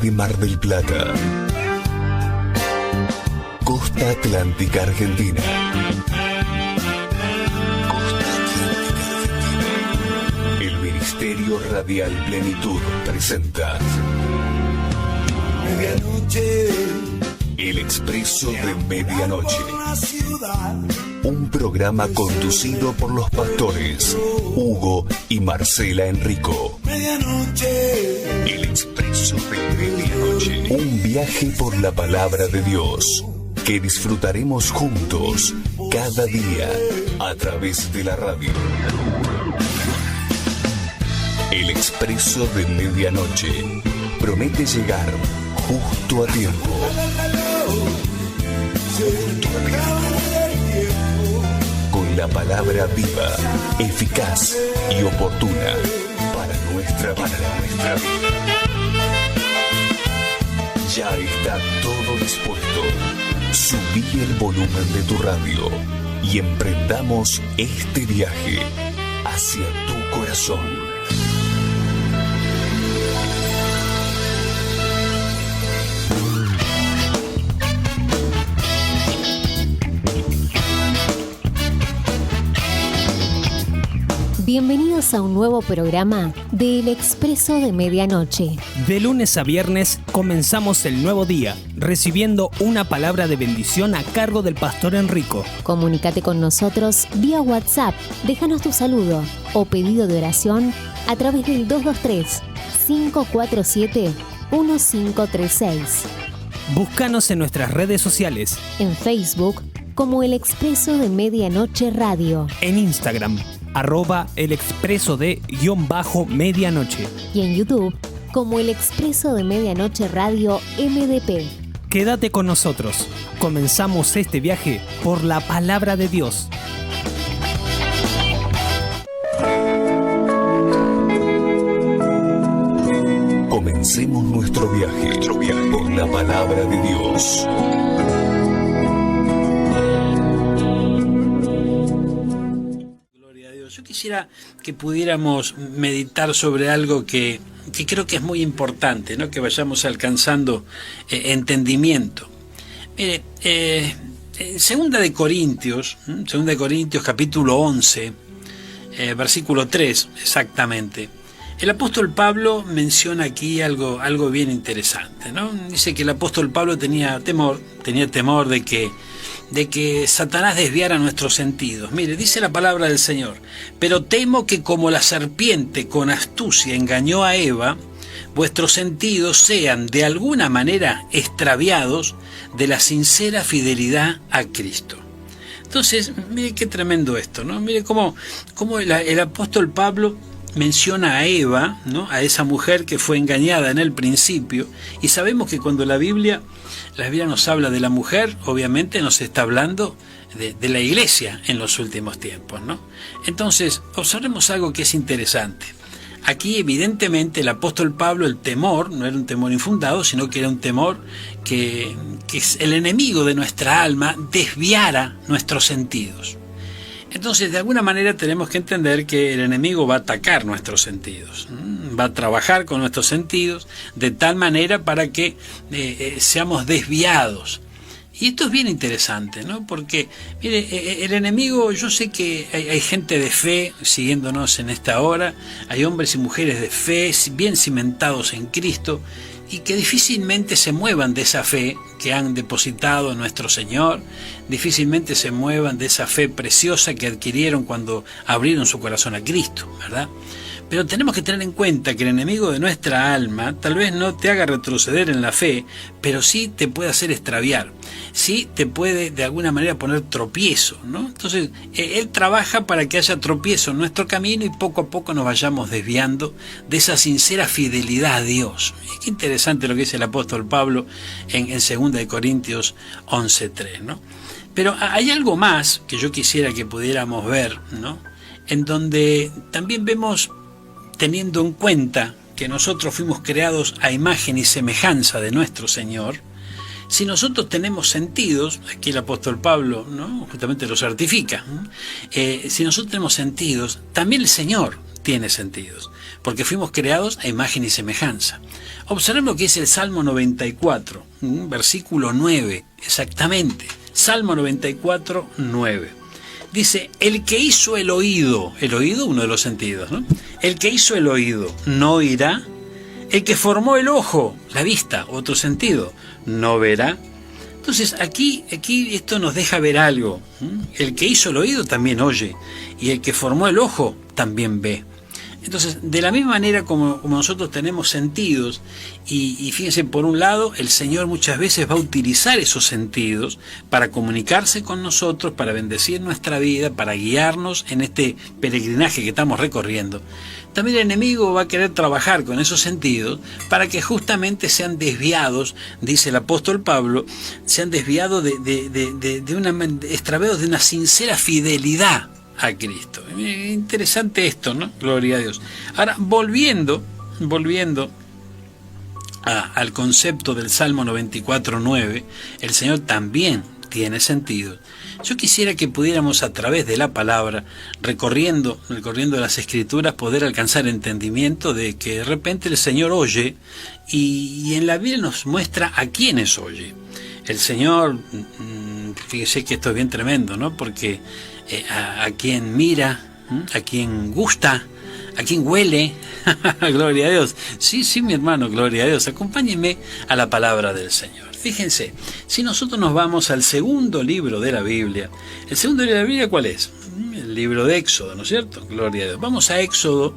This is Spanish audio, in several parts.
de Mar del Plata. Costa Atlántica Argentina. Costa Atlántica Argentina. El Ministerio Radial Plenitud presenta Medianoche. El Expreso de Medianoche. Un programa conducido por los pastores Hugo y Marcela Enrico. El Expreso de Medianoche. Un viaje por la palabra de Dios que disfrutaremos juntos cada día a través de la radio. El Expreso de Medianoche promete llegar justo a tiempo. Con la palabra viva, eficaz y oportuna para nuestra vida. Ya está todo dispuesto. Subí el volumen de tu radio y emprendamos este viaje hacia tu corazón. Bienvenidos a un nuevo programa de El Expreso de Medianoche. De lunes a viernes comenzamos el nuevo día, recibiendo una palabra de bendición a cargo del pastor Enrico. Comunícate con nosotros vía WhatsApp, déjanos tu saludo o pedido de oración a través del 223-547-1536. Búscanos en nuestras redes sociales. En Facebook como El Expreso de Medianoche Radio. En Instagram @el expreso de _medianoche. Y en YouTube como El Expreso de Medianoche Radio MDP. Quédate con nosotros. Comenzamos este viaje por la palabra de Dios. Comencemos nuestro viaje por la palabra de Dios. Yo quisiera que pudiéramos meditar sobre algo que creo que es muy importante, ¿no? Que vayamos alcanzando entendimiento. Mire, en 2 Corintios capítulo 11, versículo 3 exactamente, el apóstol Pablo menciona aquí algo bien interesante, ¿no? Dice que el apóstol Pablo tenía temor de que Satanás desviara nuestros sentidos. Mire, dice la palabra del Señor: pero temo que como la serpiente con astucia engañó a Eva, vuestros sentidos sean de alguna manera extraviados de la sincera fidelidad a Cristo. Entonces, mire qué tremendo esto, ¿no? Mire cómo el apóstol Pablo menciona a Eva, ¿no? A esa mujer que fue engañada en el principio, y sabemos que cuando la Biblia nos habla de la mujer, obviamente nos está hablando de la iglesia en los últimos tiempos, ¿no? Entonces, observemos algo que es interesante. Aquí, evidentemente, el apóstol Pablo, el temor, no era un temor infundado, sino que era un temor que el enemigo de nuestra alma desviara nuestros sentidos. Entonces, de alguna manera tenemos que entender que el enemigo va a atacar nuestros sentidos, va a trabajar con nuestros sentidos de tal manera para que seamos desviados. Y esto es bien interesante, ¿no? Porque, mire, el enemigo, yo sé que hay gente de fe siguiéndonos en esta hora, hay hombres y mujeres de fe bien cimentados en Cristo y que difícilmente se muevan de esa fe que han depositado en nuestro Señor, difícilmente se muevan de esa fe preciosa que adquirieron cuando abrieron su corazón a Cristo, ¿verdad? Pero tenemos que tener en cuenta que el enemigo de nuestra alma tal vez no te haga retroceder en la fe, pero sí te puede hacer extraviar, sí te puede de alguna manera poner tropiezo, ¿no? Entonces, él trabaja para que haya tropiezo en nuestro camino y poco a poco nos vayamos desviando de esa sincera fidelidad a Dios. Y qué interesante lo que dice el apóstol Pablo en 2 Corintios 11:3, ¿no? Pero hay algo más que yo quisiera que pudiéramos ver, ¿no? En donde también vemos, teniendo en cuenta que nosotros fuimos creados a imagen y semejanza de nuestro Señor, si nosotros tenemos sentidos, aquí el apóstol Pablo, ¿no? Justamente lo certifica, si nosotros tenemos sentidos, también el Señor tiene sentidos, porque fuimos creados a imagen y semejanza. Observen lo que es el Salmo 94, versículo 9, exactamente. Salmo 94, 9. Dice, el que hizo el oído, uno de los sentidos, ¿no? El que hizo el oído no oirá, el que formó el ojo, la vista, otro sentido, no verá. Entonces aquí esto nos deja ver algo. El que hizo el oído también oye, y el que formó el ojo también ve. Entonces, de la misma manera como nosotros tenemos sentidos, y fíjense, por un lado, el Señor muchas veces va a utilizar esos sentidos para comunicarse con nosotros, para bendecir nuestra vida, para guiarnos en este peregrinaje que estamos recorriendo. También el enemigo va a querer trabajar con esos sentidos para que justamente sean desviados, dice el apóstol Pablo, sean desviados extraviados de una sincera fidelidad a Cristo. Interesante esto, ¿no? Gloria a Dios. Ahora, volviendo al concepto del Salmo 94:9, el Señor también tiene sentido. Yo quisiera que pudiéramos, a través de la palabra, recorriendo las Escrituras, poder alcanzar entendimiento de que de repente el Señor oye, y en la Biblia nos muestra a quiénes oye. El Señor, fíjese que esto es bien tremendo, ¿no? Porque a quien mira, a quien gusta, a quien huele, gloria a Dios. Sí, mi hermano, gloria a Dios. Acompáñenme a la palabra del Señor. Fíjense, si nosotros nos vamos al segundo libro de la Biblia, ¿el segundo libro de la Biblia cuál es? El libro de Éxodo, ¿no es cierto? Gloria a Dios. Vamos a Éxodo,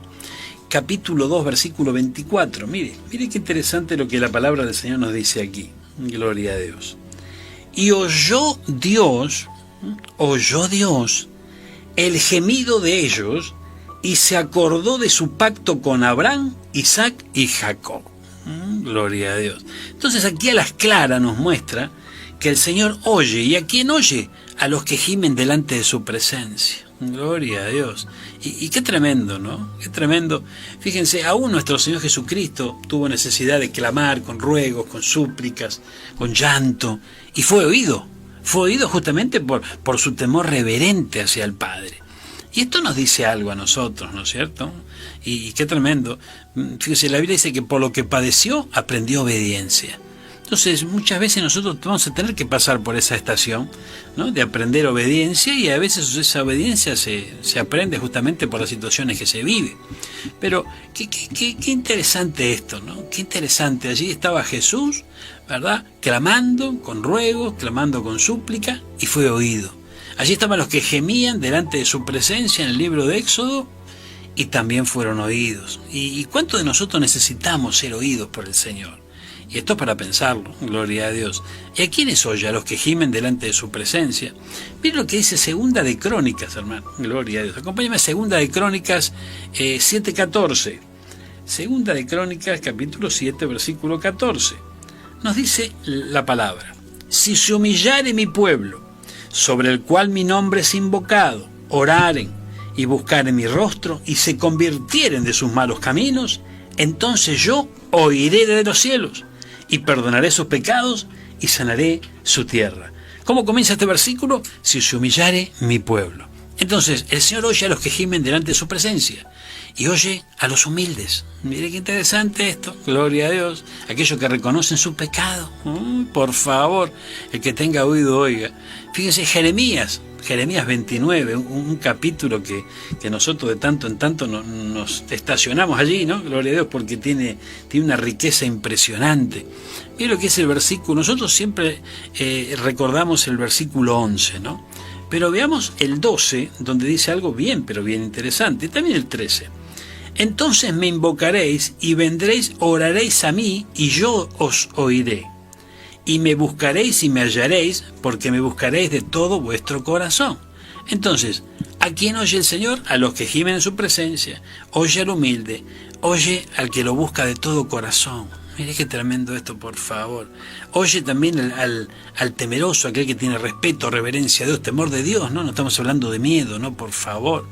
capítulo 2, versículo 24. Mire qué interesante lo que la palabra del Señor nos dice aquí. Gloria a Dios. Y oyó Dios el gemido de ellos, y se acordó de su pacto con Abraham, Isaac y Jacob. Gloria a Dios. Entonces aquí a las claras nos muestra que el Señor oye. ¿Y a quién oye? A los que gimen delante de su presencia. Gloria a Dios. Y qué tremendo, ¿no? Qué tremendo. Fíjense, aún nuestro Señor Jesucristo tuvo necesidad de clamar con ruegos, con súplicas, con llanto, y fue oído. Fue oído justamente por su temor reverente hacia el Padre. Y esto nos dice algo a nosotros, ¿no es cierto? Y qué tremendo. Fíjese, la Biblia dice que por lo que padeció, aprendió obediencia. Entonces, muchas veces nosotros vamos a tener que pasar por esa estación, ¿no? De aprender obediencia, y a veces esa obediencia se aprende justamente por las situaciones que se vive. Pero qué interesante esto, ¿no? Qué interesante. Allí estaba Jesús, ¿verdad? Clamando con ruegos, clamando con súplica, y fue oído. Allí estaban los que gemían delante de su presencia en el libro de Éxodo, y también fueron oídos. ¿Y cuánto de nosotros necesitamos ser oídos por el Señor? Y esto es para pensarlo, gloria a Dios. ¿Y a quiénes oye? A los que gimen delante de su presencia. Miren lo que dice Segunda de Crónicas, hermano, gloria a Dios. Acompáñame a Segunda de Crónicas 7:14. Segunda de Crónicas, capítulo 7, versículo 14. Nos dice la palabra: si se humillare mi pueblo, sobre el cual mi nombre es invocado, oraren y buscaren mi rostro, y se convirtieren de sus malos caminos, entonces yo oiré de los cielos, y perdonaré sus pecados, y sanaré su tierra. ¿Cómo comienza este versículo? Si se humillare mi pueblo. Entonces, el Señor oye a los que gimen delante de su presencia, y oye a los humildes. Mire qué interesante esto, gloria a Dios. Aquellos que reconocen su pecado. Por favor, el que tenga oído, oiga. Fíjense, Jeremías 29, un capítulo que nosotros de tanto en tanto nos estacionamos allí, ¿no? Gloria a Dios, porque tiene una riqueza impresionante. Mire lo que es el versículo. Nosotros siempre recordamos el versículo 11, ¿no? Pero veamos el 12, donde dice algo bien, pero bien interesante. Y también el 13. Entonces me invocaréis y vendréis, oraréis a mí, y yo os oiré. Y me buscaréis y me hallaréis, porque me buscaréis de todo vuestro corazón. Entonces, ¿a quién oye el Señor? A los que gimen en su presencia. Oye al humilde, oye al que lo busca de todo corazón. Mire qué tremendo esto, por favor. Oye también al temeroso, aquel que tiene respeto, reverencia a Dios, temor de Dios, ¿no? No estamos hablando de miedo, ¿no? Por favor.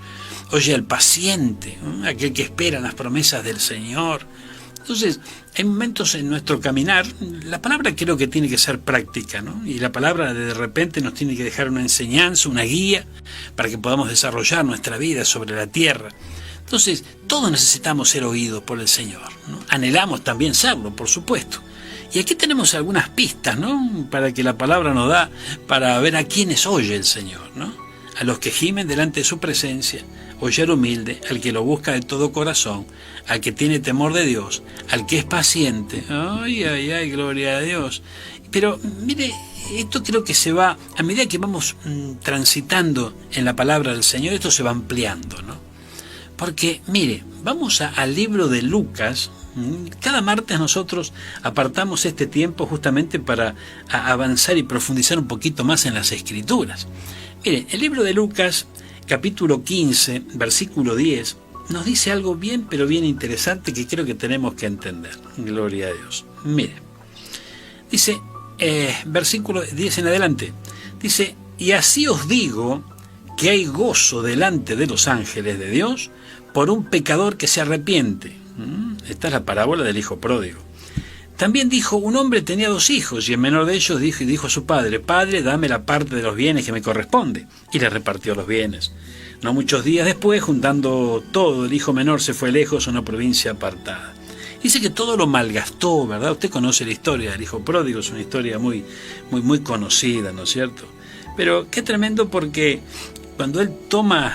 Oye al paciente, ¿no? Aquel que espera las promesas del Señor. Entonces, hay momentos en nuestro caminar, la palabra creo que tiene que ser práctica, ¿no? Y la palabra de repente nos tiene que dejar una enseñanza, una guía, para que podamos desarrollar nuestra vida sobre la tierra. Entonces, todos necesitamos ser oídos por el Señor, ¿no? Anhelamos también serlo, por supuesto. Y aquí tenemos algunas pistas, ¿no?, para que la palabra nos da para ver a quiénes oye el Señor, ¿no? A los que gimen delante de su presencia, oye al humilde, al que lo busca de todo corazón, al que tiene temor de Dios, al que es paciente. Ay, ay, ay, gloria a Dios. Pero mire, esto creo que se va, a medida que vamos transitando en la palabra del Señor, esto se va ampliando, ¿no? Porque, mire, vamos al libro de Lucas. Cada martes nosotros apartamos este tiempo justamente para avanzar y profundizar un poquito más en las Escrituras. Mire, el libro de Lucas, capítulo 15, versículo 10, nos dice algo bien, pero bien interesante que creo que tenemos que entender. Gloria a Dios. Mire, dice, versículo 10 en adelante, dice: y así os digo que hay gozo delante de los ángeles de Dios por un pecador que se arrepiente. Esta es la parábola del hijo pródigo. También dijo: un hombre tenía 2 hijos, y el menor de ellos dijo a su padre: Padre, dame la parte de los bienes que me corresponde. Y le repartió los bienes. No muchos días después, juntando todo, el hijo menor se fue lejos a una provincia apartada. Dice que todo lo malgastó, ¿verdad? Usted conoce la historia del hijo pródigo, es una historia muy conocida, ¿no es cierto? Pero qué tremendo, porque cuando él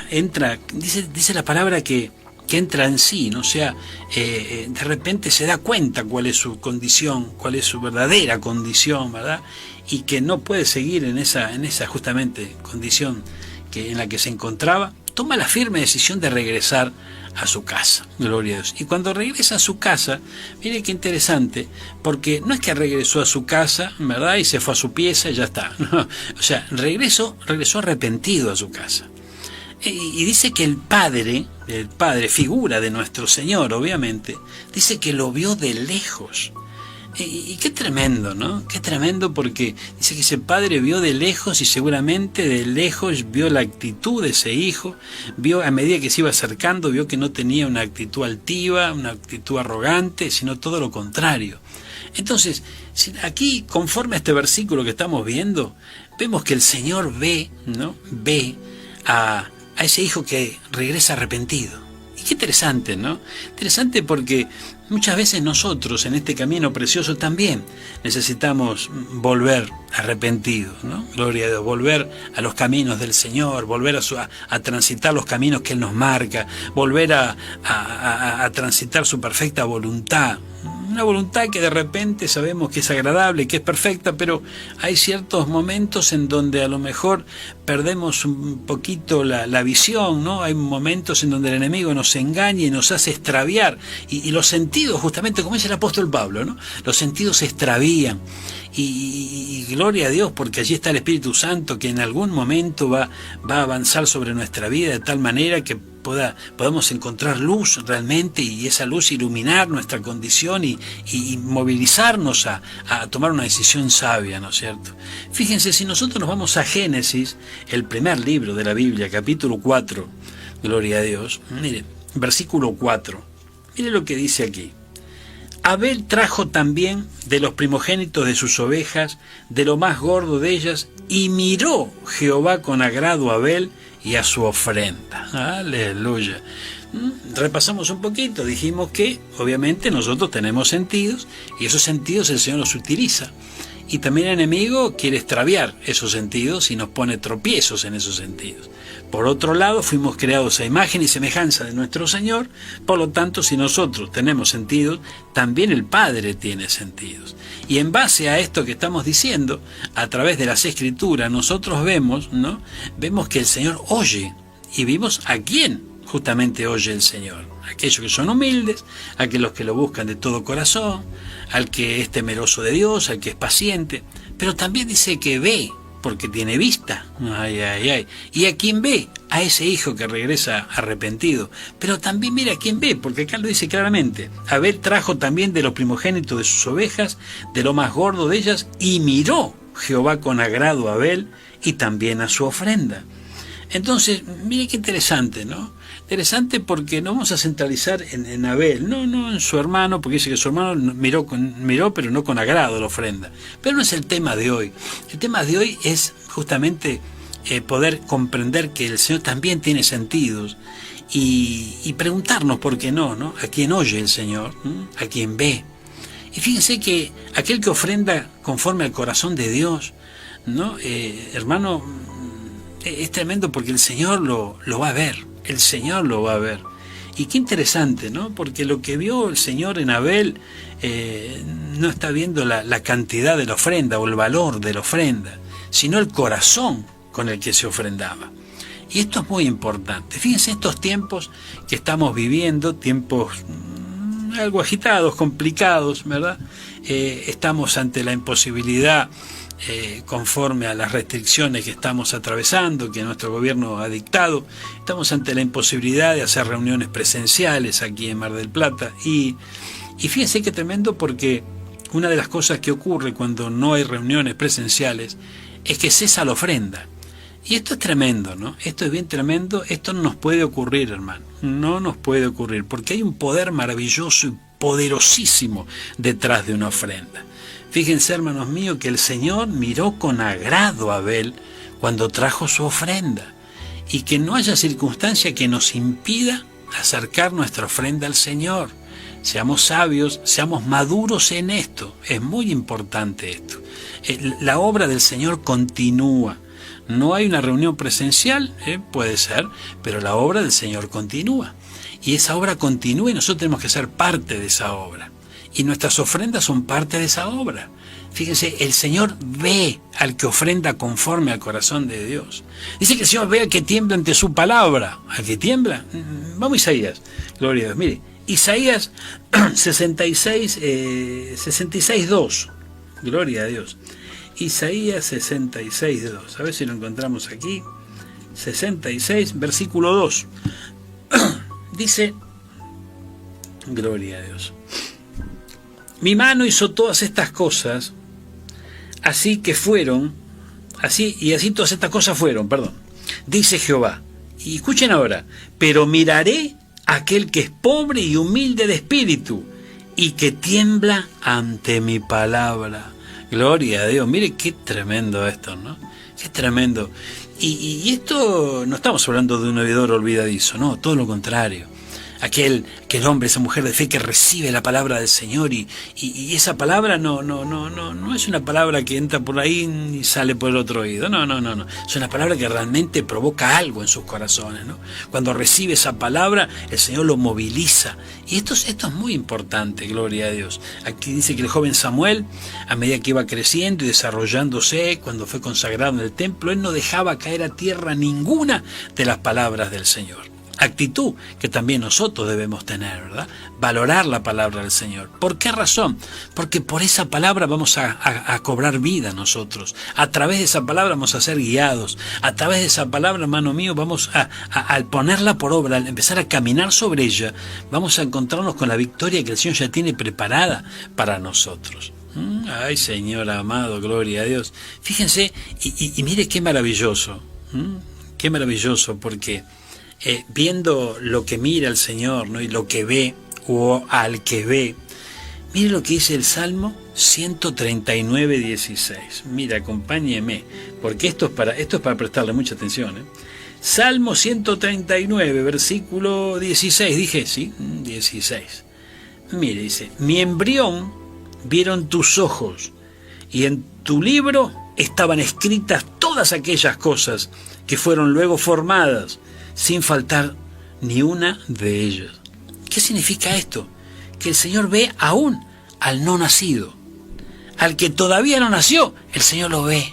entra, dice la palabra que entra en sí, ¿no? O sea, de repente se da cuenta cuál es su condición, cuál es su verdadera condición, ¿verdad? Y que no puede seguir en esa justamente condición en la que se encontraba. Toma la firme decisión de regresar a su casa, gloria a Dios. Y cuando regresa a su casa, mire qué interesante, porque no es que regresó a su casa, ¿verdad?, y se fue a su pieza y ya está, no. O sea, regresó arrepentido a su casa. Y dice que el padre, figura de nuestro Señor, obviamente, dice que lo vio de lejos. Y qué tremendo, ¿no? Qué tremendo, porque dice que ese padre vio de lejos, y seguramente de lejos vio la actitud de ese hijo, vio a medida que se iba acercando, vio que no tenía una actitud altiva, una actitud arrogante, sino todo lo contrario. Entonces, aquí, conforme a este versículo que estamos viendo, vemos que el Señor ve, ¿no?, ve a ese hijo que regresa arrepentido. Y qué interesante, ¿no? Interesante, porque muchas veces nosotros en este camino precioso también necesitamos volver arrepentidos, ¿no? Gloria a Dios, volver a los caminos del Señor, volver a transitar los caminos que Él nos marca, volver a transitar su perfecta voluntad. Una voluntad que de repente sabemos que es agradable, que es perfecta, pero hay ciertos momentos en donde a lo mejor perdemos un poquito la visión, ¿no? Hay momentos en donde el enemigo nos engaña y nos hace extraviar, y los sentidos, justamente como dice el apóstol Pablo, ¿no?, los sentidos se extravían. Y gloria a Dios, porque allí está el Espíritu Santo, que en algún momento va a avanzar sobre nuestra vida de tal manera que podamos encontrar luz realmente, y esa luz iluminar nuestra condición y movilizarnos a tomar una decisión sabia, ¿no es cierto? Fíjense, si nosotros nos vamos a Génesis, el primer libro de la Biblia, capítulo 4, gloria a Dios, mire, versículo 4, mire lo que dice aquí. Abel trajo también de los primogénitos de sus ovejas, de lo más gordo de ellas, y miró Jehová con agrado a Abel y a su ofrenda. Aleluya. Repasamos un poquito, dijimos que obviamente nosotros tenemos sentidos, y esos sentidos el Señor los utiliza. Y también el enemigo quiere extraviar esos sentidos y nos pone tropiezos en esos sentidos. Por otro lado, fuimos creados a imagen y semejanza de nuestro Señor, por lo tanto, si nosotros tenemos sentidos, también el Padre tiene sentidos. Y en base a esto que estamos diciendo, a través de las Escrituras, nosotros vemos, ¿no?, vemos que el Señor oye, y vimos a quién justamente oye el Señor. Aquellos que son humildes, aquellos que lo buscan de todo corazón, al que es temeroso de Dios, al que es paciente, pero también dice que ve, porque tiene vista. Ay, ay, ay. ¿Y a quién ve? A ese hijo que regresa arrepentido. Pero también mira a quién ve, porque acá lo dice claramente. Abel trajo también de los primogénitos de sus ovejas, de lo más gordo de ellas, y miró Jehová con agrado a Abel y también a su ofrenda. Entonces, mire qué interesante, ¿no? Interesante, porque no vamos a centralizar en Abel, no en su hermano, porque dice que su hermano miró, pero no con agrado la ofrenda. Pero no es el tema de hoy. El tema de hoy es justamente poder comprender que el Señor también tiene sentidos, y preguntarnos por qué no, a quien oye el Señor, a quien ve. Y fíjense que aquel que ofrenda conforme al corazón de Dios, ¿no? Hermano, es tremendo porque el Señor lo va a ver, el Señor lo va a ver. Y qué interesante, ¿no? Porque lo que vio el Señor en Abel no está viendo la cantidad de la ofrenda o el valor de la ofrenda, sino el corazón con el que se ofrendaba. Y esto es muy importante. Fíjense estos tiempos que estamos viviendo, tiempos algo agitados, complicados, ¿verdad? Estamos ante la imposibilidad, conforme a las restricciones que estamos atravesando, que nuestro gobierno ha dictado. Estamos ante la imposibilidad de hacer reuniones presenciales aquí en Mar del Plata. Y fíjense qué tremendo, porque una de las cosas que ocurre cuando no hay reuniones presenciales es que cesa la ofrenda. Y esto es tremendo, ¿no? Esto es bien tremendo. Esto no nos puede ocurrir, hermano. No nos puede ocurrir, porque hay un poder maravilloso y poderosísimo detrás de una ofrenda. Fíjense, hermanos míos, que el Señor miró con agrado a Abel cuando trajo su ofrenda, y que no haya circunstancia que nos impida acercar nuestra ofrenda al Señor. Seamos sabios, seamos maduros en esto. Es muy importante esto. La obra del Señor continúa. No hay una reunión presencial, puede ser, pero la obra del Señor continúa. Y esa obra continúa y nosotros tenemos que ser parte de esa obra. Y nuestras ofrendas son parte de esa obra. Fíjense, el Señor ve al que ofrenda conforme al corazón de Dios. Dice que el Señor ve al que tiembla ante su palabra. ¿Al que tiembla? Vamos a Isaías. Gloria a Dios. Mire, Isaías 66:2. Gloria a Dios. Isaías 66:2. A ver si lo encontramos aquí. 66, versículo 2. Dice, gloria a Dios. Mi mano hizo todas estas cosas, así todas estas cosas fueron, dice Jehová. Y escuchen ahora, pero miraré a aquel que es pobre y humilde de espíritu, y que tiembla ante mi palabra. Gloria a Dios. Mire qué tremendo esto, ¿no? Qué tremendo. Y esto no estamos hablando de un oidor olvidadizo, no, todo lo contrario. Aquel hombre, esa mujer de fe que recibe la palabra del Señor, y esa palabra no es una palabra que entra por ahí y sale por el otro oído. No. Es una palabra que realmente provoca algo en sus corazones, ¿no? Cuando recibe esa palabra, el Señor lo moviliza. Y esto es muy importante, gloria a Dios. Aquí dice que el joven Samuel, a medida que iba creciendo y desarrollándose, cuando fue consagrado en el templo, él no dejaba caer a tierra ninguna de las palabras del Señor. Actitud que también nosotros debemos tener, ¿verdad? Valorar la palabra del Señor. ¿Por qué razón? Porque por esa palabra vamos a cobrar vida nosotros. A través de esa palabra vamos a ser guiados. A través de esa palabra, hermano mío, vamos al ponerla por obra, al empezar a caminar sobre ella, vamos a encontrarnos con la victoria que el Señor ya tiene preparada para nosotros. Ay, Señor amado, gloria a Dios. Fíjense, y mire qué maravilloso. Qué maravilloso, porque viendo lo que mira el Señor, ¿no? Y lo que ve, o al que ve, mire lo que dice el Salmo 139:16. Mira, acompáñeme, porque esto es para prestarle mucha atención, Salmo 139, versículo 16, dije, ¿sí? 16. Mire, dice, mi embrión vieron tus ojos, y en tu libro estaban escritas todas aquellas cosas que fueron luego formadas, sin faltar ni una de ellas. ¿Qué significa esto? Que el Señor ve aún al no nacido. Al que todavía no nació, el Señor lo ve.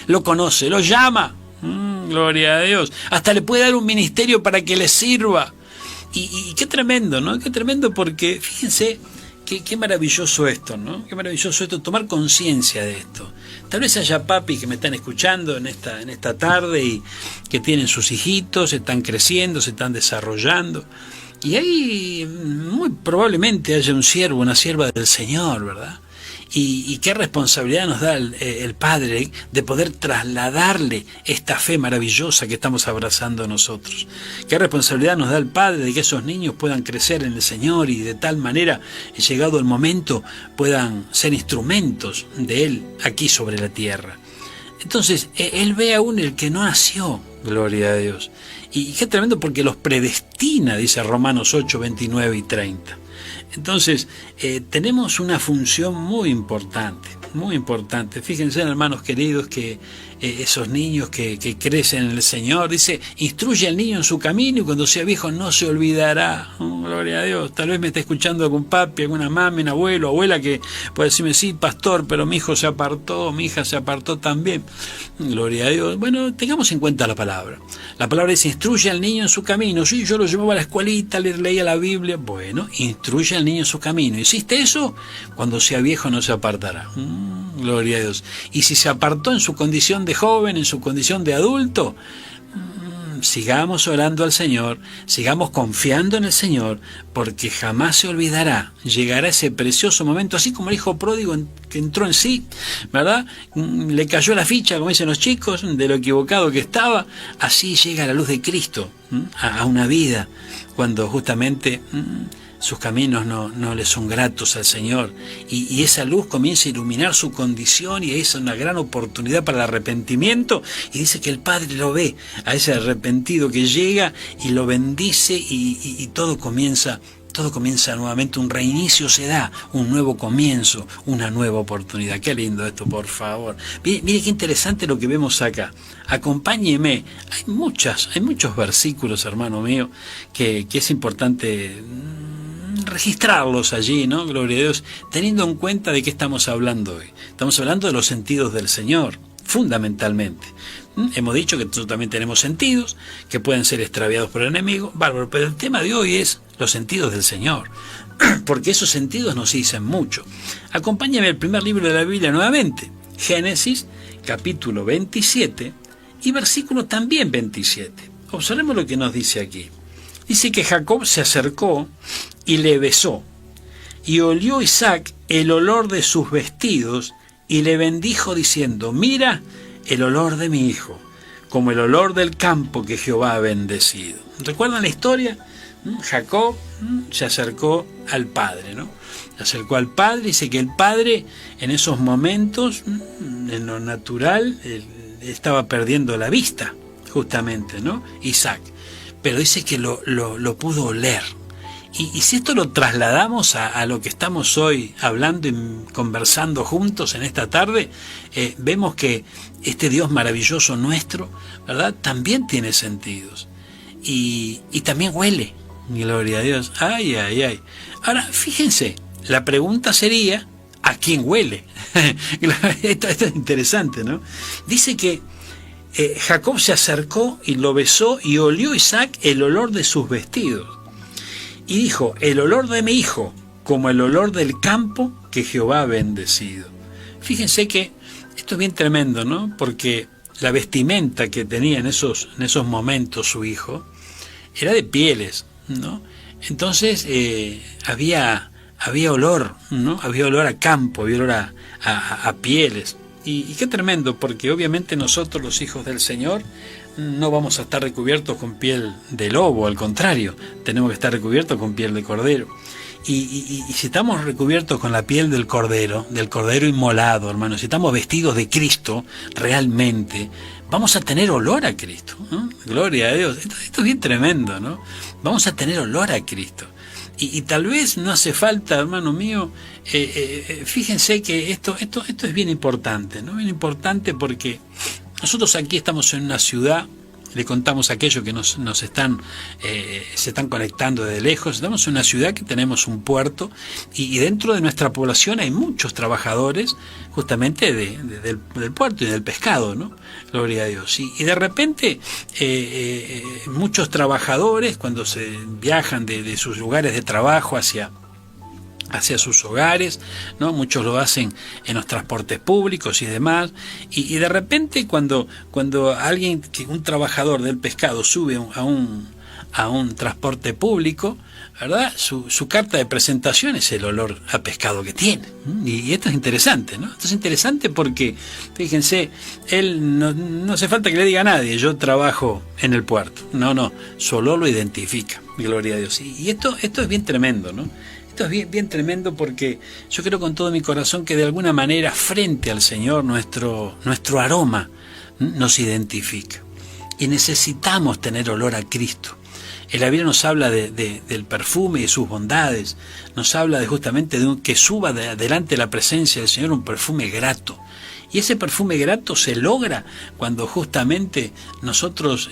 Lo conoce, lo llama. Gloria a Dios. Hasta le puede dar un ministerio para que le sirva. Y qué tremendo, ¿no? Qué tremendo, porque fíjense qué maravilloso esto, ¿no? Qué maravilloso esto, tomar conciencia de esto. Tal vez haya papis que me están escuchando en esta tarde y que tienen sus hijitos, están creciendo, se están desarrollando. Y ahí muy probablemente haya un siervo, una sierva del Señor, ¿verdad? Y qué responsabilidad nos da el Padre de poder trasladarle esta fe maravillosa que estamos abrazando nosotros. Qué responsabilidad nos da el Padre de que esos niños puedan crecer en el Señor y de tal manera, llegado el momento, puedan ser instrumentos de Él aquí sobre la tierra. Entonces, Él ve aún el que no nació, gloria a Dios. Y qué tremendo porque los predestina, dice Romanos 8, 29 y 30. Entonces, tenemos una función muy importante, muy importante. Fíjense, hermanos queridos, que esos niños que crecen en el Señor, dice, instruye al niño en su camino y cuando sea viejo no se olvidará. Oh, gloria a Dios. Tal vez me esté escuchando algún papi, alguna mami, un abuelo, abuela que puede decirme, sí, pastor, pero mi hijo se apartó, mi hija se apartó también. Gloria a Dios. Bueno, tengamos en cuenta la palabra. La palabra dice, instruye al niño en su camino. Sí, yo lo llevaba a la escuelita, le leía la Biblia. Bueno, instruye al niño en su camino. ¿Hiciste eso? Cuando sea viejo no se apartará. Gloria a Dios. Y si se apartó en su condición de joven, en su condición de adulto, sigamos orando al Señor, sigamos confiando en el Señor, porque jamás se olvidará. Llegará ese precioso momento, así como el hijo pródigo que entró en sí, ¿verdad? Le cayó la ficha, como dicen los chicos, de lo equivocado que estaba. Así llega la luz de Cristo a una vida, cuando justamente sus caminos no le son gratos al Señor, y esa luz comienza a iluminar su condición, y es una gran oportunidad para el arrepentimiento, y dice que el Padre lo ve a ese arrepentido que llega y lo bendice, y todo comienza nuevamente, un reinicio se da, un nuevo comienzo, una nueva oportunidad. Qué lindo esto, por favor. Mire qué interesante lo que vemos acá. Acompáñeme. Hay muchos versículos, hermano mío, que es importante registrarlos allí, ¿no? Gloria a Dios, teniendo en cuenta de qué estamos hablando hoy. Estamos hablando de los sentidos del Señor, fundamentalmente. Hemos dicho que nosotros también tenemos sentidos que pueden ser extraviados por el enemigo, bárbaro, pero el tema de hoy es los sentidos del Señor, porque esos sentidos nos dicen mucho. Acompáñame al primer libro de la Biblia nuevamente, Génesis, capítulo 27 y versículo también 27. Observemos lo que nos dice aquí. Dice que Jacob se acercó y le besó, y olió Isaac el olor de sus vestidos, y le bendijo diciendo, mira el olor de mi hijo, como el olor del campo que Jehová ha bendecido. ¿Recuerdan la historia? Jacob se acercó al padre, ¿no? Se acercó al padre, dice que el padre en esos momentos, en lo natural, estaba perdiendo la vista, justamente, ¿no? Isaac. Pero dice que lo pudo oler. Y si esto lo trasladamos a lo que estamos hoy hablando y conversando juntos en esta tarde, vemos que este Dios maravilloso nuestro, ¿verdad?, también tiene sentidos. Y también huele. Gloria a Dios. Ay, ay, ay. Ahora, fíjense, la pregunta sería, ¿a quién huele? Esto es interesante, ¿no? Dice que Jacob se acercó y lo besó, y olió Isaac el olor de sus vestidos. Y dijo, el olor de mi hijo, como el olor del campo que Jehová ha bendecido. Fíjense que esto es bien tremendo, ¿no? Porque la vestimenta que tenía en esos momentos su hijo era de pieles, ¿no? Entonces había olor, ¿no? Había olor a campo, había olor a pieles. Y qué tremendo, porque obviamente nosotros, los hijos del Señor, no vamos a estar recubiertos con piel de lobo, al contrario, tenemos que estar recubiertos con piel de cordero. Y si estamos recubiertos con la piel del cordero inmolado, hermanos, si estamos vestidos de Cristo realmente, vamos a tener olor a Cristo, ¿no? Gloria a Dios. Esto es bien tremendo, ¿no? Vamos a tener olor a Cristo. Y tal vez no hace falta, hermano mío, fíjense que esto es bien importante, ¿no? Bien importante porque nosotros aquí estamos en una ciudad, le contamos a aquellos que se están conectando desde lejos, estamos en una ciudad que tenemos un puerto, y dentro de nuestra población hay muchos trabajadores justamente del puerto y del pescado, ¿no? Gloria a Dios. Y de repente muchos trabajadores, cuando se viajan de sus lugares de trabajo hacia sus hogares, ¿no? Muchos lo hacen en los transportes públicos y demás, y de repente cuando un trabajador del pescado sube a un transporte público, ¿verdad?, su carta de presentación es el olor a pescado que tiene. Y esto es interesante, ¿no? Esto es interesante porque, fíjense, él no hace falta que le diga a nadie, yo trabajo en el puerto. No, su olor lo identifica, gloria a Dios. Y esto es bien tremendo, ¿no? Esto es bien tremendo porque yo creo con todo mi corazón que de alguna manera frente al Señor nuestro aroma nos identifica. y necesitamos tener olor a Cristo. La Biblia nos habla del perfume y de sus bondades, nos habla justamente de que suba delante de la presencia del Señor un perfume grato. Y ese perfume grato se logra cuando justamente nosotros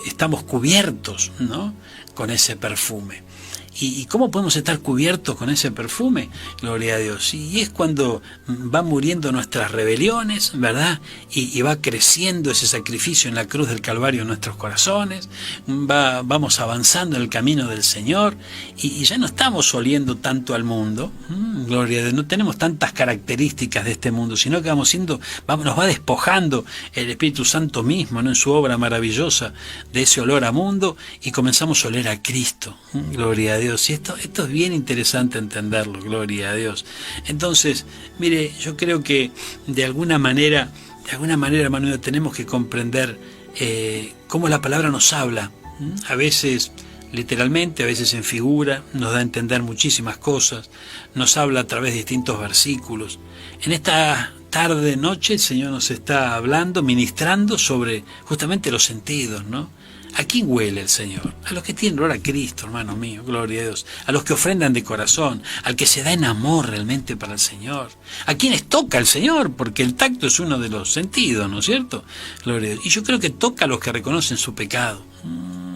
estamos cubiertos, ¿no?, con ese perfume. ¿Y cómo podemos estar cubiertos con ese perfume? Gloria a Dios. Y es cuando van muriendo nuestras rebeliones, ¿verdad? Y va creciendo ese sacrificio en la cruz del Calvario en nuestros corazones. Vamos avanzando en el camino del Señor. Y ya no estamos oliendo tanto al mundo. Gloria a Dios. No tenemos tantas características de este mundo, sino que nos va despojando el Espíritu Santo mismo, ¿no?, en su obra maravillosa, de ese olor a mundo, y comenzamos a oler a Cristo. Gloria a Dios. Y esto es bien interesante entenderlo, gloria a Dios. Entonces, mire, yo creo que de alguna manera, hermano, tenemos que comprender cómo la palabra nos habla. A veces literalmente, a veces en figura, nos da a entender muchísimas cosas, nos habla a través de distintos versículos. En esta tarde, noche, el Señor nos está hablando, ministrando sobre justamente los sentidos, ¿no? ¿A quién huele el Señor? A los que tienen olor a Cristo, hermano mío, gloria a Dios. A los que ofrendan de corazón, al que se da en amor realmente para el Señor. A quienes toca el Señor, porque el tacto es uno de los sentidos, ¿no es cierto? Gloria a Dios. Y yo creo que toca a los que reconocen su pecado.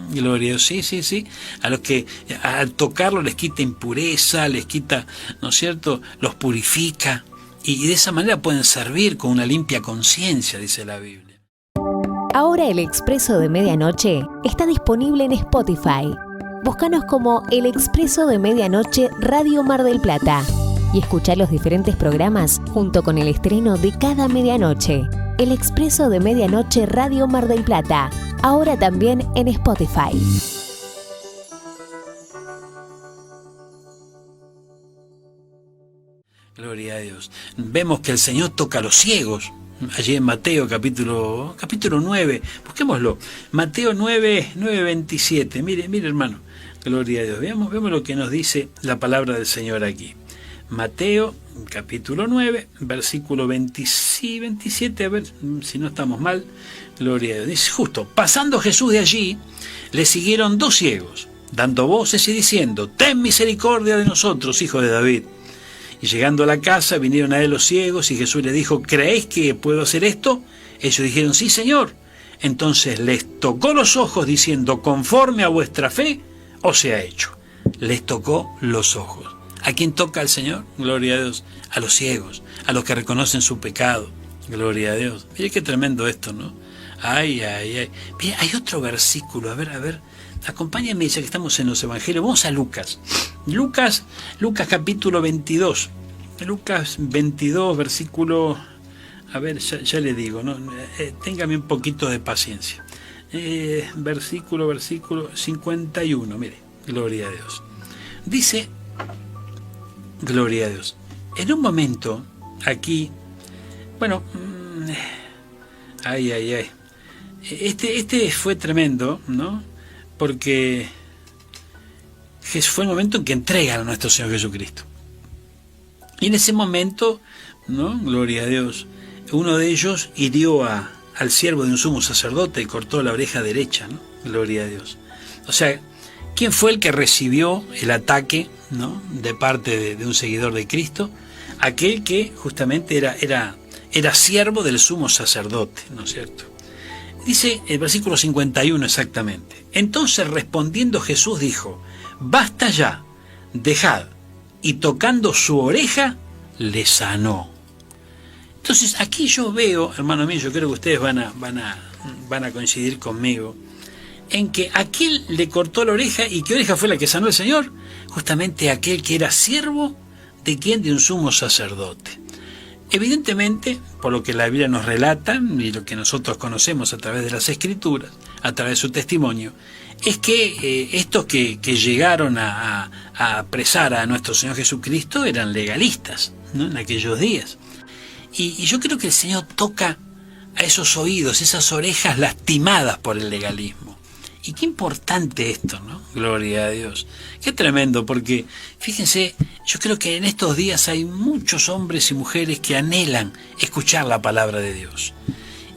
Gloria a Dios, sí. A los que al tocarlo les quita impureza, les quita, ¿no es cierto?, los purifica. Y de esa manera pueden servir con una limpia conciencia, dice la Biblia. Ahora el Expreso de Medianoche está disponible en Spotify. Búscanos como El Expreso de Medianoche Radio Mar del Plata y escuchá los diferentes programas junto con el estreno de cada medianoche. El Expreso de Medianoche Radio Mar del Plata, ahora también en Spotify. Gloria a Dios. Vemos que el Señor toca a los ciegos. Allí en Mateo capítulo 9, busquémoslo, Mateo 9:27, mire hermano, gloria a Dios, veamos lo que nos dice la palabra del Señor aquí. Mateo capítulo 9, versículo 27, a ver si no estamos mal, gloria a Dios. Dice justo, pasando Jesús de allí, le siguieron 2 ciegos, dando voces y diciendo, ten misericordia de nosotros, hijo de David. Y llegando a la casa, vinieron a él los ciegos, y Jesús les dijo, ¿creéis que puedo hacer esto? Ellos dijeron, sí, Señor. Entonces les tocó los ojos, diciendo, conforme a vuestra fe, os sea hecho. Les tocó los ojos. ¿A quién toca el Señor? Gloria a Dios. A los ciegos, a los que reconocen su pecado. Gloria a Dios. Mire qué tremendo esto, ¿no? Ay. Mire, hay otro versículo, a ver. Acompáñenme, ya que estamos en los evangelios. Vamos a Lucas capítulo 22. Lucas 22, versículo... A ver, ya le digo, ¿no? Téngame un poquito de paciencia. Versículo 51, mire. Gloria a Dios. Dice, gloria a Dios. En un momento, aquí... Bueno... Ay. Este fue tremendo, ¿no? Porque fue el momento en que entregan a nuestro Señor Jesucristo. Y en ese momento, ¿no?, gloria a Dios, uno de ellos hirió al siervo de un sumo sacerdote y cortó la oreja derecha, ¿no? Gloria a Dios. O sea, ¿quién fue el que recibió el ataque, ¿no?, de parte de un seguidor de Cristo? Aquel que justamente era siervo del sumo sacerdote, ¿no es cierto? Dice el versículo 51 exactamente. Entonces respondiendo Jesús dijo, basta ya, dejad. Y tocando su oreja, le sanó. Entonces aquí yo veo, hermano mío, yo creo que ustedes van a coincidir conmigo, en que aquel le cortó la oreja. ¿Y qué oreja fue la que sanó el Señor? Justamente aquel que era siervo de quien, de un sumo sacerdote. Evidentemente, por lo que la Biblia nos relata y lo que nosotros conocemos a través de las Escrituras, a través de su testimonio, es que estos que llegaron a apresar a nuestro Señor Jesucristo eran legalistas, ¿no?, en aquellos días. Y yo creo que el Señor toca a esos oídos, esas orejas lastimadas por el legalismo. Y qué importante esto, ¿no? Gloria a Dios. Qué tremendo, porque fíjense, yo creo que en estos días hay muchos hombres y mujeres que anhelan escuchar la palabra de Dios.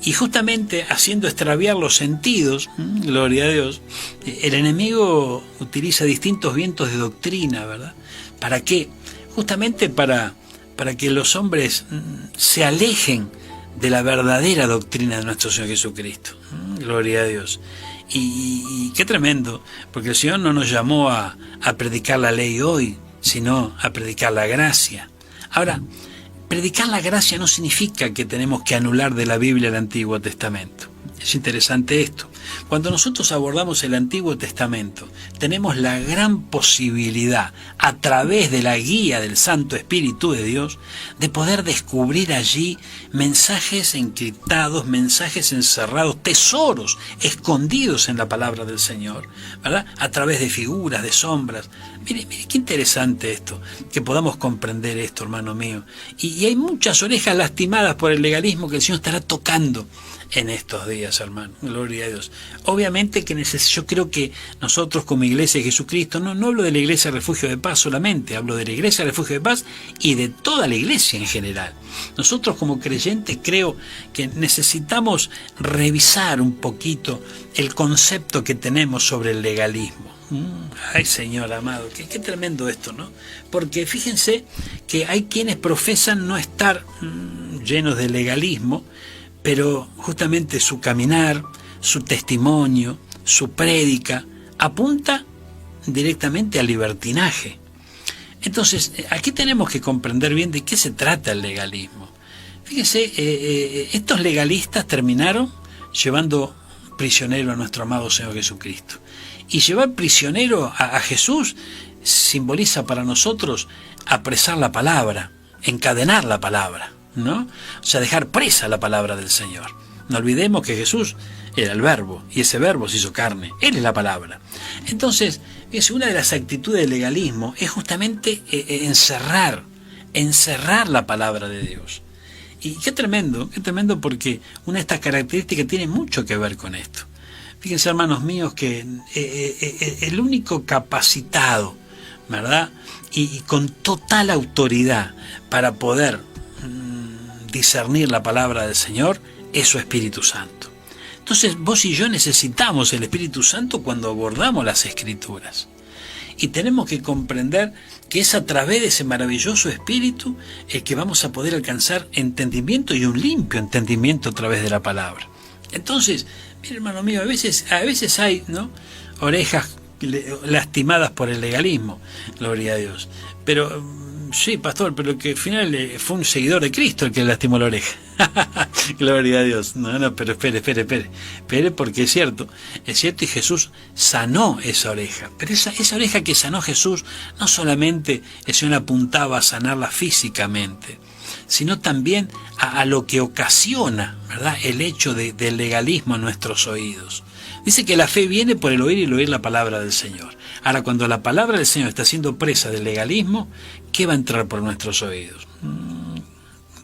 Y justamente haciendo extraviar los sentidos, gloria a Dios, el enemigo utiliza distintos vientos de doctrina, ¿verdad? ¿Para qué? Justamente para que los hombres se alejen de la verdadera doctrina de nuestro Señor Jesucristo. Gloria a Dios. Y qué tremendo, porque el Señor no nos llamó a predicar la ley hoy, sino a predicar la gracia. Ahora, predicar la gracia no significa que tenemos que anular de la Biblia el Antiguo Testamento. Es interesante esto. Cuando nosotros abordamos el Antiguo Testamento, tenemos la gran posibilidad, a través de la guía del Santo Espíritu de Dios, de poder descubrir allí mensajes encriptados, mensajes encerrados, tesoros escondidos en la palabra del Señor, ¿verdad? A través de figuras, de sombras. Mire, qué interesante esto, que podamos comprender esto, hermano mío. Y hay muchas orejas lastimadas por el legalismo que el Señor estará tocando en estos días, hermano. Gloria a Dios. Obviamente que yo creo que nosotros como Iglesia de Jesucristo, no hablo de la Iglesia Refugio de Paz solamente, hablo de la Iglesia Refugio de Paz y de toda la Iglesia en general. Nosotros como creyentes creo que necesitamos revisar un poquito el concepto que tenemos sobre el legalismo. Ay, Señor amado, qué tremendo esto, ¿no? Porque fíjense que hay quienes profesan no estar llenos de legalismo, pero justamente su caminar, su testimonio, su prédica, apunta directamente al libertinaje. Entonces, aquí tenemos que comprender bien de qué se trata el legalismo. Fíjense, estos legalistas terminaron llevando prisionero a nuestro amado Señor Jesucristo. Y llevar prisionero a Jesús simboliza para nosotros apresar la palabra, encadenar la palabra, ¿no? O sea, dejar presa la palabra del Señor. No olvidemos que Jesús era el verbo, y ese verbo se hizo carne. Él es la palabra. Entonces, una de las actitudes del legalismo es justamente encerrar la palabra de Dios. Y qué tremendo porque una de estas características tiene mucho que ver con esto. Fíjense, hermanos míos, que el único capacitado, ¿verdad? Y con total autoridad para poder discernir la palabra del Señor es su Espíritu Santo. Entonces vos y yo necesitamos el Espíritu Santo cuando abordamos las Escrituras. Y tenemos que comprender que es a través de ese maravilloso Espíritu que vamos a poder alcanzar entendimiento y un limpio entendimiento a través de la palabra. Entonces, mire, hermano mío, a veces hay, ¿no?, orejas lastimadas por el legalismo, gloria a Dios. Pero, sí, pastor, pero que al final fue un seguidor de Cristo el que le lastimó la oreja. Gloria a Dios. No, pero espere, porque es cierto, y Jesús sanó esa oreja. Pero esa oreja que sanó Jesús, no solamente el Señor apuntaba a sanarla físicamente, sino también a lo que ocasiona, ¿verdad?, el hecho del legalismo en nuestros oídos. Dice que la fe viene por el oír y el oír la palabra del Señor. Ahora, cuando la palabra del Señor está siendo presa del legalismo, ¿qué va a entrar por nuestros oídos?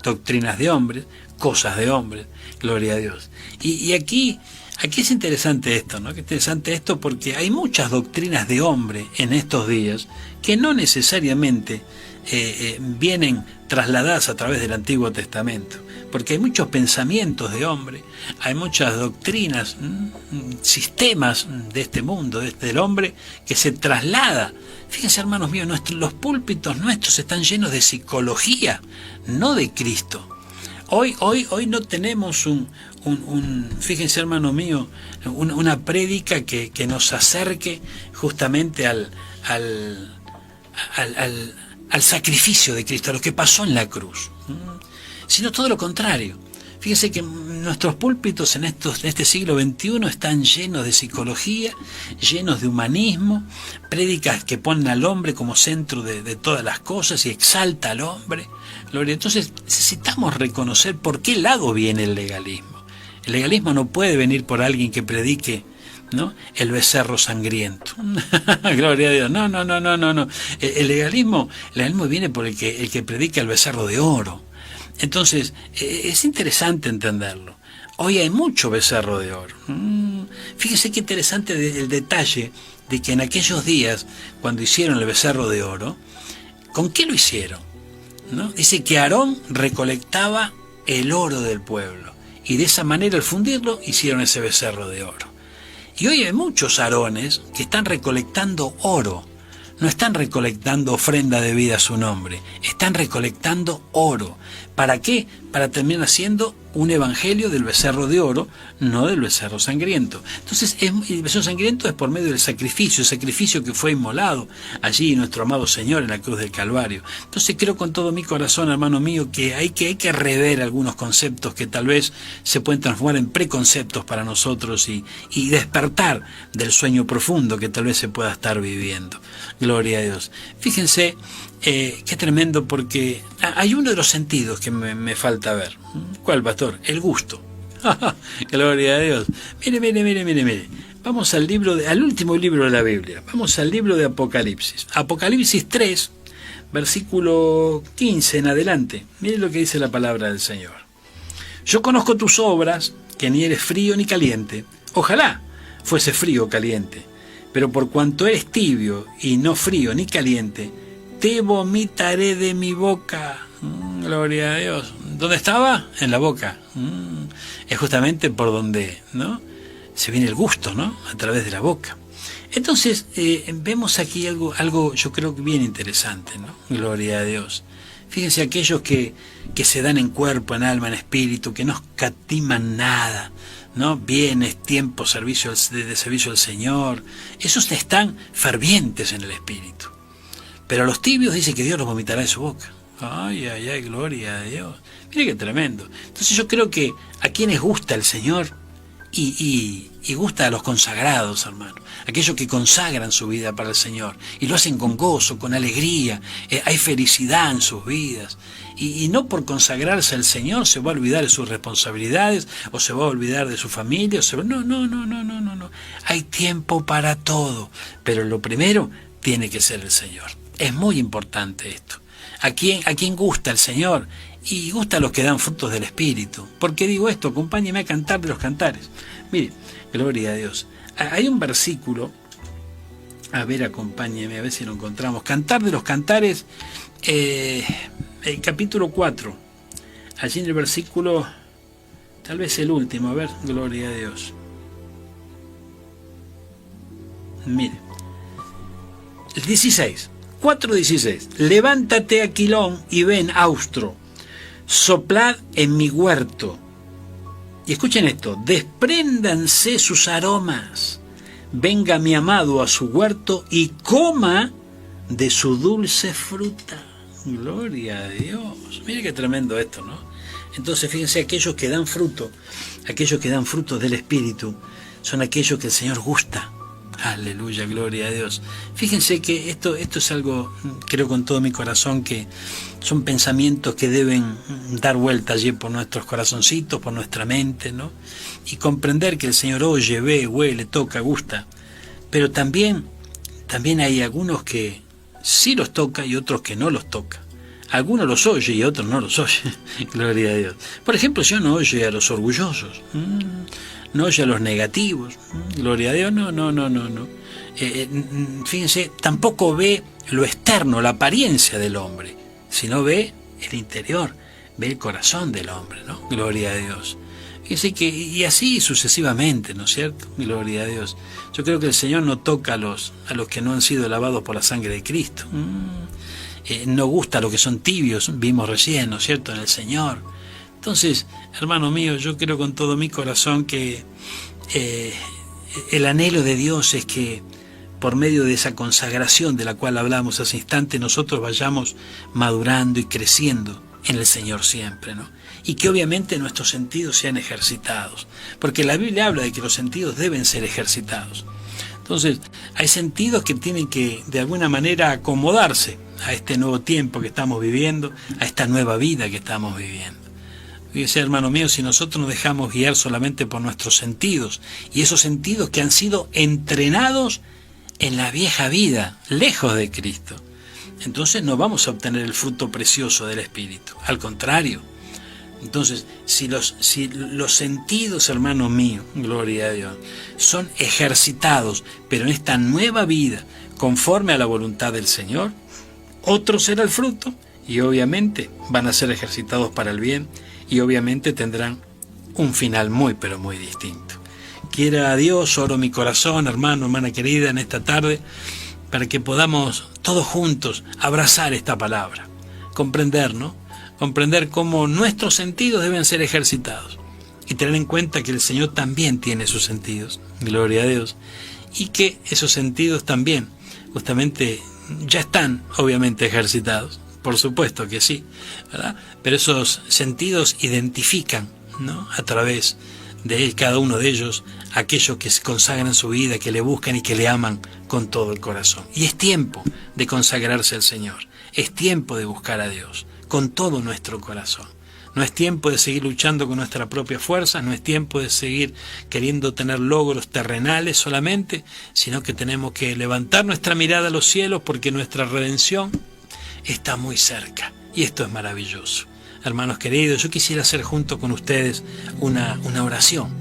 Doctrinas de hombres, cosas de hombres, gloria a Dios. Y aquí es interesante esto, ¿no? Que interesante esto porque hay muchas doctrinas de hombre en estos días que no necesariamente vienen trasladadas a través del Antiguo Testamento, porque hay muchos pensamientos de hombre, hay muchas doctrinas, sistemas de este mundo, del hombre, que se traslada. Fíjense, hermanos míos, los púlpitos nuestros están llenos de psicología, no de Cristo. Hoy no tenemos fíjense, hermano mío, una prédica que nos acerque justamente al sacrificio de Cristo, a lo que pasó en la cruz, sino todo lo contrario. Fíjense que nuestros púlpitos en este siglo XXI están llenos de psicología, llenos de humanismo, prédicas que ponen al hombre como centro de todas las cosas y exalta al hombre. Entonces necesitamos reconocer por qué lado viene el legalismo. El legalismo no puede venir por alguien que predique, ¿no?, el becerro sangriento. Gloria a Dios. No. El legalismo viene por el que predica el becerro de oro. Entonces, es interesante entenderlo. Hoy hay mucho becerro de oro. Fíjese qué interesante el detalle de que en aquellos días, cuando hicieron el becerro de oro, ¿con qué lo hicieron? ¿No? Dice que Aarón recolectaba el oro del pueblo y de esa manera al fundirlo hicieron ese becerro de oro. Y hoy hay muchos Aarones que están recolectando oro. No están recolectando ofrenda de vida a su nombre, están recolectando oro. ¿Para qué? Para terminar haciendo un evangelio del becerro de oro, no del becerro sangriento. Entonces, el becerro sangriento es por medio del sacrificio, el sacrificio que fue inmolado allí nuestro amado Señor en la cruz del Calvario. Entonces creo con todo mi corazón, hermano mío, que hay que rever algunos conceptos que tal vez se pueden transformar en preconceptos para nosotros y despertar del sueño profundo que tal vez se pueda estar viviendo. Gloria a Dios. Fíjense, qué tremendo, porque hay uno de los sentidos que me falta ver. ¿Cuál, pastor? El gusto. Gloria a Dios. Mire. Vamos al último libro de la Biblia. Vamos al libro de Apocalipsis. Apocalipsis 3, versículo 15 en adelante. Mire lo que dice la palabra del Señor. Yo conozco tus obras, que ni eres frío ni caliente. Ojalá fuese frío o caliente. Pero por cuanto eres tibio y no frío ni caliente, te vomitaré de mi boca. Gloria a Dios. ¿Dónde estaba? En la boca. Es justamente por donde, ¿no?, se viene el gusto, ¿no?, a través de la boca. Entonces, vemos aquí algo yo creo que bien interesante, ¿no? Gloria a Dios. Fíjense, aquellos que se dan en cuerpo, en alma, en espíritu, que no escatiman nada, ¿no? Bienes, tiempo, servicio al Señor. Esos están fervientes en el espíritu. Pero a los tibios dice que Dios los vomitará de su boca. Ay, gloria a Dios. Mire qué tremendo. Entonces yo creo que a quienes gusta el Señor y gusta a los consagrados, hermano, aquellos que consagran su vida para el Señor y lo hacen con gozo, con alegría, hay felicidad en sus vidas. Y no por consagrarse al Señor se va a olvidar de sus responsabilidades o se va a olvidar de su familia. No. Hay tiempo para todo, pero lo primero tiene que ser el Señor. Es muy importante esto. ¿A quién gusta el Señor? Y gusta a los que dan frutos del Espíritu. ¿Por qué digo esto? Acompáñeme a cantar de los cantares. Mire, gloria a Dios. Hay un versículo, a ver, acompáñeme, a ver si lo encontramos. Cantar de los cantares, el capítulo 4. Allí en el versículo, tal vez el último, a ver, gloria a Dios. Mire, el 16. 4:16. Levántate, Aquilón, y ven, Austro, soplad en mi huerto. Y escuchen esto, despréndanse sus aromas. Venga mi amado a su huerto y coma de su dulce fruta. Gloria a Dios. Mire qué tremendo esto, ¿no? Entonces fíjense, aquellos que dan fruto del Espíritu, son aquellos que el Señor gusta. Aleluya, gloria a Dios. Fíjense que esto es algo, creo con todo mi corazón, que son pensamientos que deben dar vuelta allí por nuestros corazoncitos, por nuestra mente, ¿no? Y comprender que el Señor oye, ve, huele, toca, gusta. Pero también hay algunos que sí los toca y otros que no los toca. Algunos los oye y otros no los oye. Gloria a Dios. Por ejemplo, si uno oye a los orgullosos, no oye a los negativos, gloria a Dios, no. Fíjense, tampoco ve lo externo, la apariencia del hombre, sino ve el interior, ve el corazón del hombre, ¿no? Gloria a Dios. Fíjense que, y así sucesivamente, ¿no es cierto? Gloria a Dios. Yo creo que el Señor no toca a los que no han sido lavados por la sangre de Cristo. No gusta a los que son tibios, vimos recién, ¿no es cierto?, en el Señor. Entonces, hermano mío, yo creo con todo mi corazón que el anhelo de Dios es que por medio de esa consagración de la cual hablamos hace instante, nosotros vayamos madurando y creciendo en el Señor siempre, ¿no? Y que obviamente nuestros sentidos sean ejercitados, porque la Biblia habla de que los sentidos deben ser ejercitados. Entonces, hay sentidos que tienen que de alguna manera acomodarse a este nuevo tiempo que estamos viviendo, a esta nueva vida que estamos viviendo. Fíjese, hermano mío, si nosotros nos dejamos guiar solamente por nuestros sentidos, y esos sentidos que han sido entrenados en la vieja vida, lejos de Cristo, entonces no vamos a obtener el fruto precioso del Espíritu. Al contrario. Entonces, si los sentidos, hermano mío, gloria a Dios, son ejercitados, pero en esta nueva vida, conforme a la voluntad del Señor, otro será el fruto, y obviamente van a ser ejercitados para el bien, y obviamente tendrán un final muy, pero muy distinto. Quiera Dios, oro mi corazón, hermano, hermana querida, en esta tarde, para que podamos todos juntos abrazar esta palabra, comprender, ¿no? Comprender cómo nuestros sentidos deben ser ejercitados y tener en cuenta que el Señor también tiene sus sentidos, gloria a Dios, y que esos sentidos también, justamente, ya están obviamente ejercitados, por supuesto que sí, ¿verdad? Pero esos sentidos identifican, ¿no?, a través de cada uno de ellos aquellos que se consagran su vida, que le buscan y que le aman con todo el corazón. Y es tiempo de consagrarse al Señor, es tiempo de buscar a Dios con todo nuestro corazón. No es tiempo de seguir luchando con nuestra propia fuerza, no es tiempo de seguir queriendo tener logros terrenales solamente, sino que tenemos que levantar nuestra mirada a los cielos porque nuestra redención está muy cerca. Y esto es maravilloso. Hermanos queridos, yo quisiera hacer junto con ustedes una oración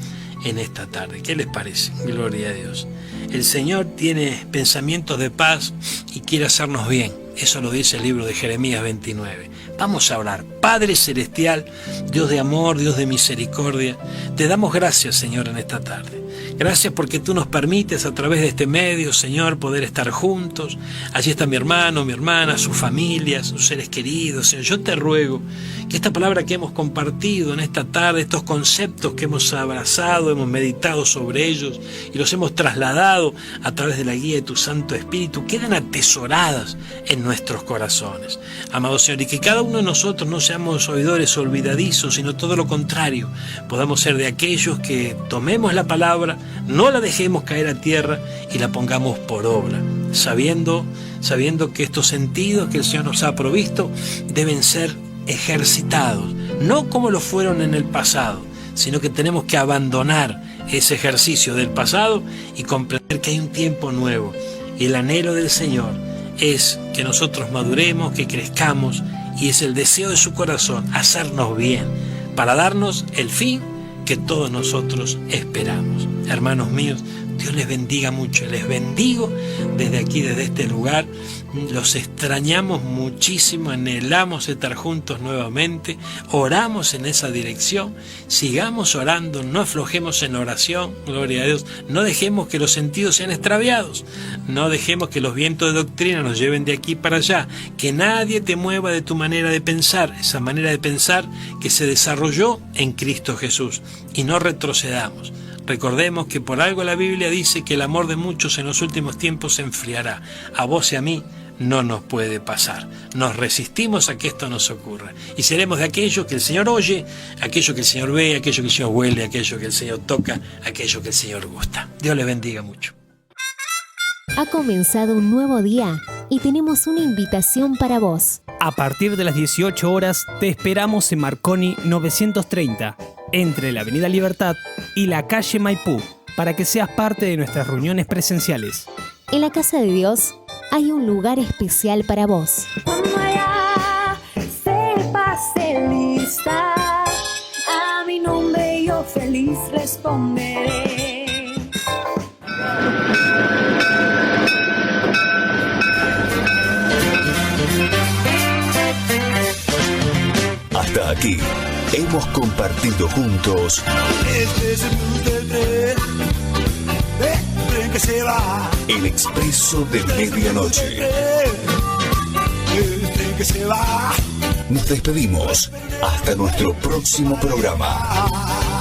en esta tarde. ¿Qué les parece? Gloria a Dios. El Señor tiene pensamientos de paz y quiere hacernos bien. Eso lo dice el libro de Jeremías 29. Vamos a orar. Padre Celestial, Dios de amor, Dios de misericordia, te damos gracias, Señor, en esta tarde. Gracias porque tú nos permites a través de este medio, Señor, poder estar juntos. Allí está mi hermano, mi hermana, su familia, sus seres queridos. Señor, yo te ruego que esta palabra que hemos compartido en esta tarde, estos conceptos que hemos abrazado, hemos meditado sobre ellos y los hemos trasladado a través de la guía de tu Santo Espíritu, queden atesoradas en nuestros corazones. Amado Señor, y que cada uno de nosotros no seamos oidores olvidadizos, sino todo lo contrario, podamos ser de aquellos que tomemos la palabra, no la dejemos caer a tierra y la pongamos por obra, sabiendo que estos sentidos que el Señor nos ha provisto deben ser ejercitados, no como lo fueron en el pasado, sino que tenemos que abandonar ese ejercicio del pasado y comprender que hay un tiempo nuevo. Y el anhelo del Señor es que nosotros maduremos, que crezcamos, y es el deseo de su corazón hacernos bien, para darnos el fin que todos nosotros esperamos. Hermanos míos, Dios les bendiga mucho, les bendigo desde aquí, desde este lugar. Los extrañamos muchísimo, anhelamos estar juntos nuevamente, oramos en esa dirección, sigamos orando, no aflojemos en oración, gloria a Dios, no dejemos que los sentidos sean extraviados, no dejemos que los vientos de doctrina nos lleven de aquí para allá, que nadie te mueva de tu manera de pensar, esa manera de pensar que se desarrolló en Cristo Jesús, y no retrocedamos. Recordemos que por algo la Biblia dice que el amor de muchos en los últimos tiempos se enfriará. A vos y a mí no nos puede pasar. Nos resistimos a que esto nos ocurra. Y seremos de aquello que el Señor oye, aquello que el Señor ve, aquello que el Señor huele, aquello que el Señor toca, aquello que el Señor gusta. Dios les bendiga mucho. Ha comenzado un nuevo día y tenemos una invitación para vos. A partir de las 18 horas te esperamos en Marconi 930, entre la Avenida Libertad y la calle Maipú, para que seas parte de nuestras reuniones presenciales. En la Casa de Dios hay un lugar especial para vos. Cuando allá se pase lista, a mi nombre yo feliz responderé. Hasta aquí hemos compartido juntos El Expreso de Medianoche. Nos despedimos hasta nuestro próximo programa.